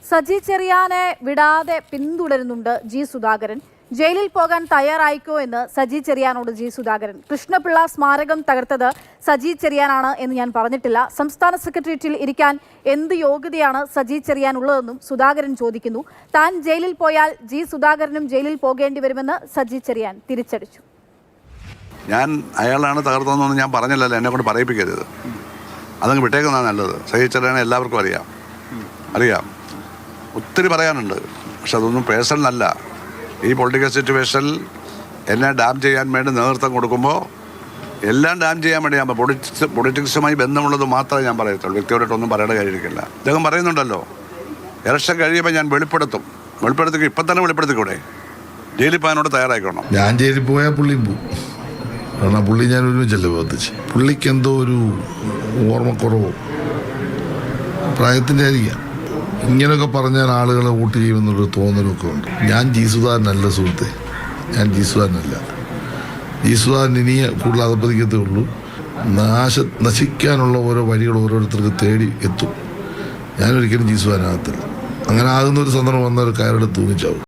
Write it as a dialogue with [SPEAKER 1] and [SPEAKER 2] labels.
[SPEAKER 1] സജി ചെറിയാനെ വിടാതെ പിന്തുടരുന്നുണ്ട് ജി സുധാകരൻ. ജയിലിൽ പോകാൻ തയ്യാറായിക്കോ എന്ന് സജി ചെറിയാനോട് ജി സുധാകരൻ. കൃഷ്ണപിള്ള സ്മാരകം തകർത്തത് സജി ചെറിയാനാണ് എന്ന് ഞാൻ പറഞ്ഞിട്ടില്ല. സംസ്ഥാന സെക്രട്ടേറിയറ്റിൽ ഇരിക്കാൻ എന്ത് യോഗ്യതയാണ് സജി ചെറിയാൻ ഉള്ളതെന്നും സുധാകരൻ ചോദിക്കുന്നു. താൻ ജയിലിൽ പോയാൽ ജി സുധാകരനും ജയിലിൽ പോകേണ്ടി വരുമെന്ന് സജി ചെറിയാൻ തിരിച്ചടിച്ചു.
[SPEAKER 2] ഞാൻ അയാളാണ് തകർത്തതെന്നൊന്നും ഞാൻ പറഞ്ഞില്ലല്ലോ, എന്നെ കൊണ്ട് പറയിപ്പിക്കരുത്. അതങ്ങ് വിട്ടേക്കുന്നതാണ് നല്ലത്. സജി ചെറിയാനെ എല്ലാവർക്കും അറിയാം. ഒത്തിരി പറയാനുണ്ട്, പക്ഷെ അതൊന്നും പേഴ്സണലല്ല. ഈ പൊളിറ്റിക്കൽ സിറ്റുവേഷനിൽ എന്നെ ഡാം ചെയ്യാൻ വേണ്ടി നേതൃത്വം കൊടുക്കുമ്പോൾ എല്ലാം ഡാം ചെയ്യാൻ വേണ്ടി ഞാൻ പൊളിറ്റിക്സുമായി ബന്ധമുള്ളത് മാത്രമേ ഞാൻ പറയത്തുള്ളൂ. വ്യക്തിപരമായിട്ടൊന്നും പറയേണ്ട കാര്യമില്ല. അദ്ദേഹം പറയുന്നുണ്ടല്ലോ, ഇലക്ഷൻ കഴിയുമ്പോൾ ഞാൻ വെളിപ്പെടുത്തി ഇപ്പം തന്നെ വെളിപ്പെടുത്തിക്കൂടെ? ജയിലിൽ പോകാനോട് തയ്യാറായിക്കോണം.
[SPEAKER 3] ഞാൻ ജയിലിൽ പോയാൽ പുള്ളിയും പോവും. കാരണം പുള്ളി ഞാൻ ഒരുമിച്ചല്ലേ പ്രവർത്തിച്ച്. പുള്ളിക്ക് എന്തോ ഒരു ഓർമ്മക്കുറവോ പ്രായത്തിൻ്റെ ആയിരിക്കാം. ഇങ്ങനെയൊക്കെ പറഞ്ഞാൽ ആളുകളെ വോട്ട് ചെയ്യുമെന്നുള്ളൊരു തോന്നലൊക്കെ ഉണ്ട്. ഞാൻ ജി സുധാകരനല്ല സുഹൃത്തെ, ഞാൻ ജി സുധാകരനല്ല. ജി സുധാകരൻ ഇനി കൂടുതൽ അധപ്പതിക്കത്തേ ഉള്ളൂ. നശിക്കാനുള്ള ഓരോ വഴികൾ ഓരോരുത്തർക്ക് തേടി എത്തും. ഞാനൊരിക്കലും ജി സുധാകരനാകത്തില്ല. അങ്ങനെ ആകുന്ന ഒരു സന്ദർഭം വന്നാൽ കയറെടുത്ത് തൂങ്ങിച്ചാവും.